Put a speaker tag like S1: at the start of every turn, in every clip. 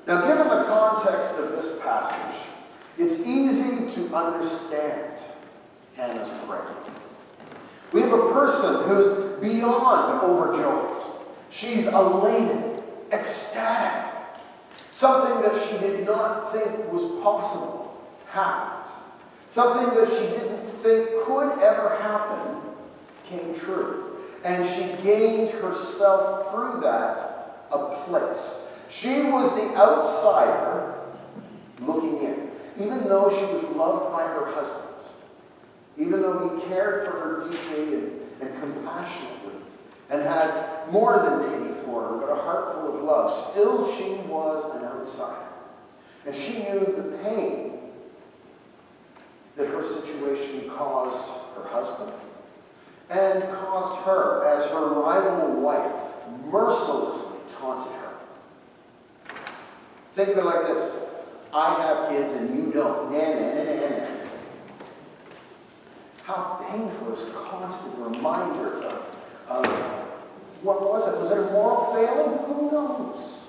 S1: Now, given the context of this passage, it's easy to understand Hannah's prayer. We have a person who's beyond overjoyed. She's elated, ecstatic. Something that she did not think was possible happened. Something that she didn't think could ever happen came true. And she gained herself through that a place. She was the outsider looking in, even though she was loved by her husband, even though he cared for her deeply and compassionately, and had more than pity for her, but a heart full of love. Still, she was an outsider. And she knew the pain that her situation caused her husband and caused her as her rival wife mercilessly taunted her. Think of it like this. I have kids and you don't. Nah, nah, nah, nah, nah. How painful is a constant reminder of what was it? Was it a moral failing? Who knows?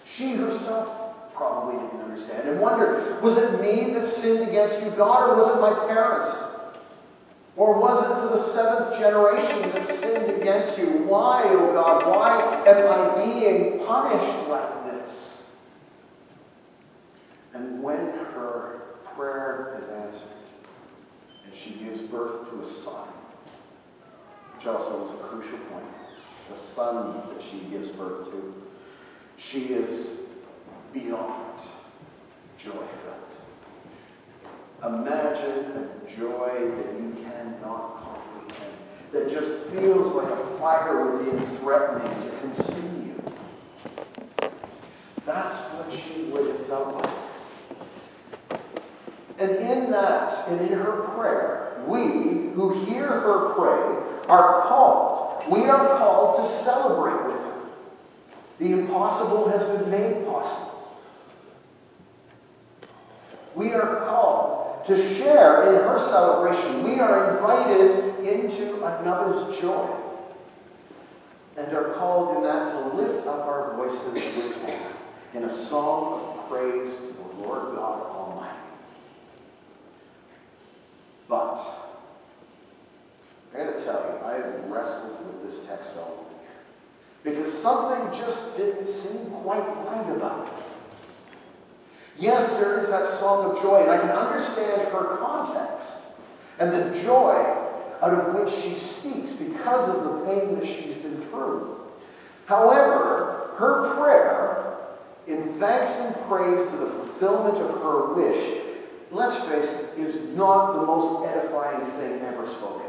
S1: She herself probably didn't understand and wondered, was it me that sinned against you, God, or was it my parents? Or was it to the seventh generation that sinned against you? Why, oh God, why am I being punished like this? And when her prayer is answered, and she gives birth to a son, which also is a crucial point. It's a son that she gives birth to. She is beyond joy-filled. Imagine a joy that you cannot comprehend, that just feels like a fire within threatening to consume you. That's what she would have felt like. And in that, and in her prayer, we who hear her pray are called. We are called to celebrate with her. The impossible has been made possible. We are called to share in her celebration. We are invited into another's joy. And are called in that to lift up our voices with her in a song of praise to the Lord God Almighty. But, I gotta tell you, I have wrestled with this text all week. Because something just didn't seem quite right about it. Yes, there is that song of joy, and I can understand her context and the joy out of which she speaks because of the pain that she's been through. However, her prayer, in thanks and praise to the fulfillment of her wish, let's face it, is not the most edifying thing ever spoken.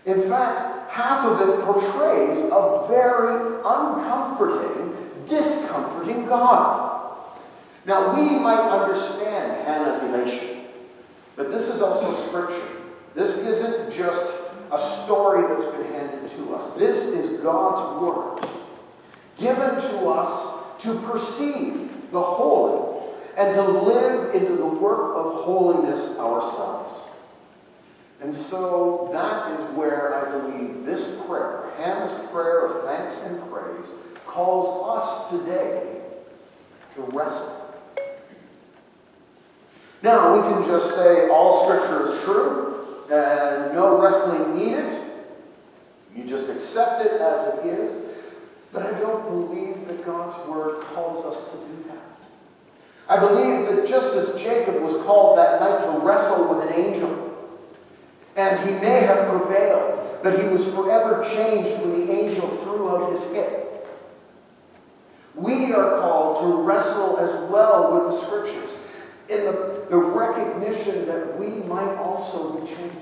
S1: In fact, half of it portrays a very uncomforting, discomforting God. Now, we might understand Hannah's elation, but this is also Scripture. This isn't just a story that's been handed to us. This is God's Word, given to us to perceive the holy and to live into the work of holiness ourselves. And so that is where I believe this prayer, Hannah's prayer of thanks and praise, calls us today to wrestle. Now, we can just say all Scripture is true and no wrestling needed. You just accept it as it is. But I don't believe that God's Word calls us to do that. I believe that just as Jacob was called that night to wrestle with an angel, and he may have prevailed, but he was forever changed when the angel threw out his hip. We are called to wrestle as well with the Scriptures in the recognition that we might also be changed.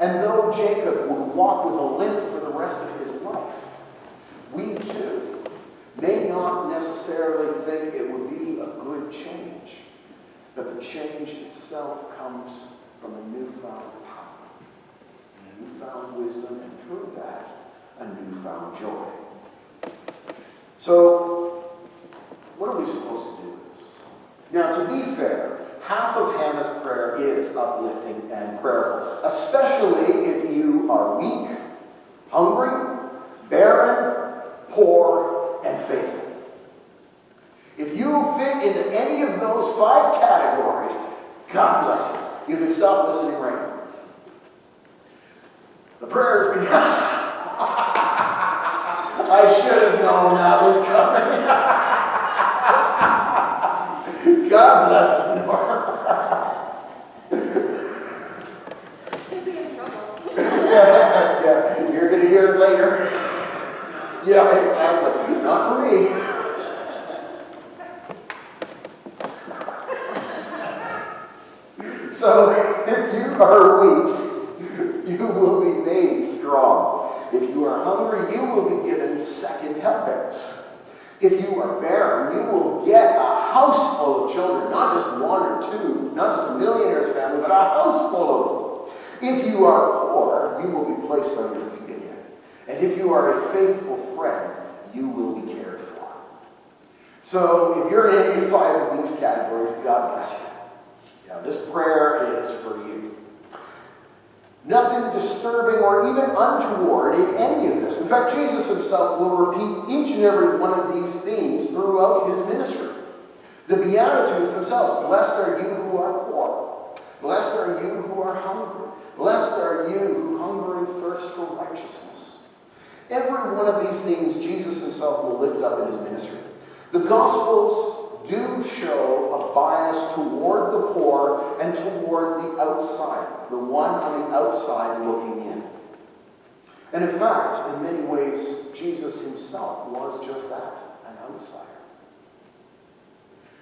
S1: And though Jacob would walk with a limp for the rest of his life, we too may not necessarily think it would be a good change, but the change itself comes from a newfound power, a newfound wisdom, and through that, a newfound joy. So, what are we supposed to do with this? Now, to be fair, half of Hannah's prayer is uplifting and prayerful, especially if you are weak, hungry, barren, poor, and faithful. any of those 5 categories, God bless you. You can stop listening right now. The prayer has been I should have known that was coming. God bless you, Nora.
S2: You'll be in trouble.
S1: Yeah, you're going to hear it later. Yeah, exactly. Not for me. So, if you are weak, you will be made strong. If you are hungry, you will be given second helpings. If you are barren, you will get a house full of children, not just 1 or 2, not just a millionaire's family, but a house full of them. If you are poor, you will be placed on your feet again. And if you are a faithful friend, you will be cared for. So, if you're in any 5 of these categories, God bless you. Now, this prayer is for you. Nothing disturbing or even untoward in any of this. In fact, Jesus himself will repeat each and every one of these themes throughout his ministry. The Beatitudes themselves, blessed are you who are poor. Blessed are you who are hungry. Blessed are you who hunger and thirst for righteousness. Every one of these themes Jesus himself will lift up in his ministry. The Gospels do show a bias toward the poor and toward the outside, the one on the outside looking in. And in fact, in many ways, Jesus himself was just that, an outsider.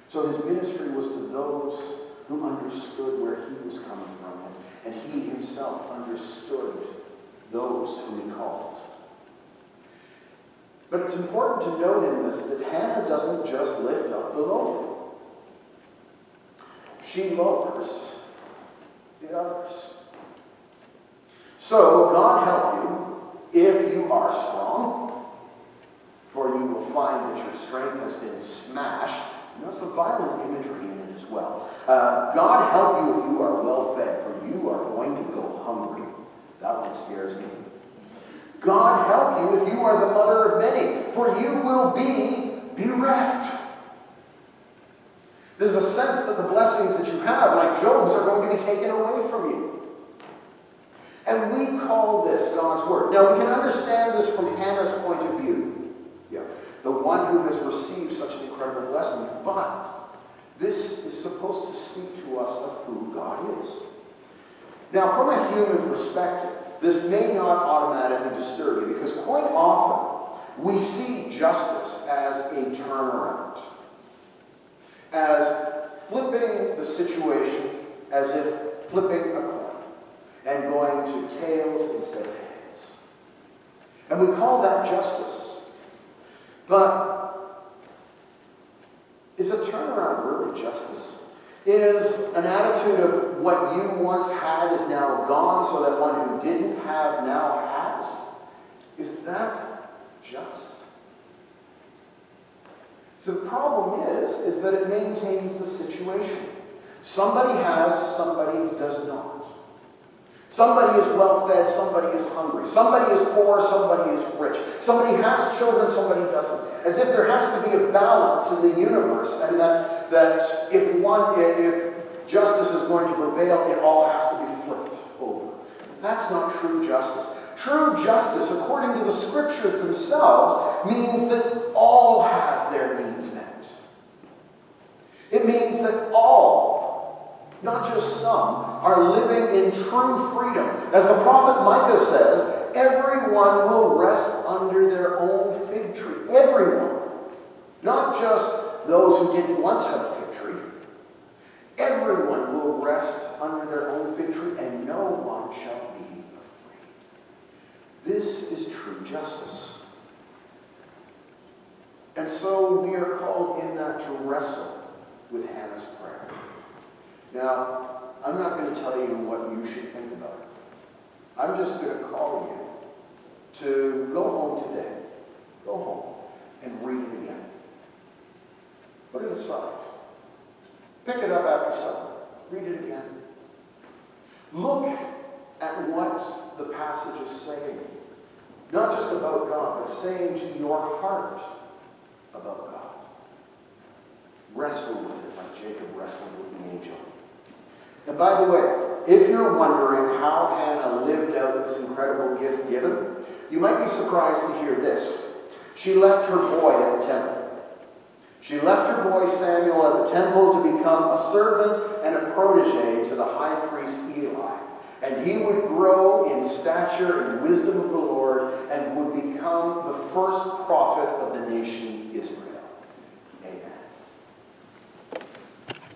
S1: So his ministry was to those who understood where he was coming from, and he himself understood those whom he called. But it's important to note in this that Hannah doesn't just lift up the lowly. She lowers the others. So, God help you if you are strong, for you will find that your strength has been smashed. And that's the violent imagery in it as well. God help you if you are well fed, for you are going to go hungry. That one scares me. God help you if you are the mother of many, for you will be bereft. There's a sense that the blessings that you have, like Job's, are going to be taken away from you. And we call this God's Word. Now, we can understand this from Hannah's point of view. Yeah, the one who has received such an incredible blessing. But this is supposed to speak to us of who God is. Now, from a human perspective, this may not automatically disturb you, because quite often we see justice as a turnaround, as flipping the situation as if flipping a coin and going to tails instead of heads. And we call that justice. But is a turnaround really justice? Is an attitude of what you once had is now gone, so that one who didn't have now has? Is that just? So the problem is that it maintains the situation. Somebody has, somebody does not. Somebody is well fed, somebody is hungry. Somebody is poor, somebody is rich. Somebody has children, somebody doesn't. As if there has to be a balance in the universe, and that if justice is going to prevail, it all has to be flipped over. That's not true justice. True justice, according to the scriptures themselves, means that all have their needs met. It means that all, not just some, are living in true freedom. As the prophet Micah says, everyone will rest under their own fig tree. Everyone. Not just those who didn't once have a fig tree. Everyone will rest under their own fig tree, and no one shall be afraid. This is true justice. And so we are called in that to wrestle with Hannah's prayer. Now, I'm not going to tell you what you should think about it. I'm just going to call you to go home today. Go home and read it again. Put it aside. Pick it up after supper. Read it again. Look at what the passage is saying. Not just about God, but saying to your heart about God. Wrestle with it. Jacob wrestled with the angel. And by the way, if you're wondering how Hannah lived out this incredible gift given, you might be surprised to hear this. She left her boy at the temple. She left her boy Samuel at the temple to become a servant and a protege to the high priest Eli. And he would grow in stature and wisdom of the Lord and would become the first prophet of the nation Israel.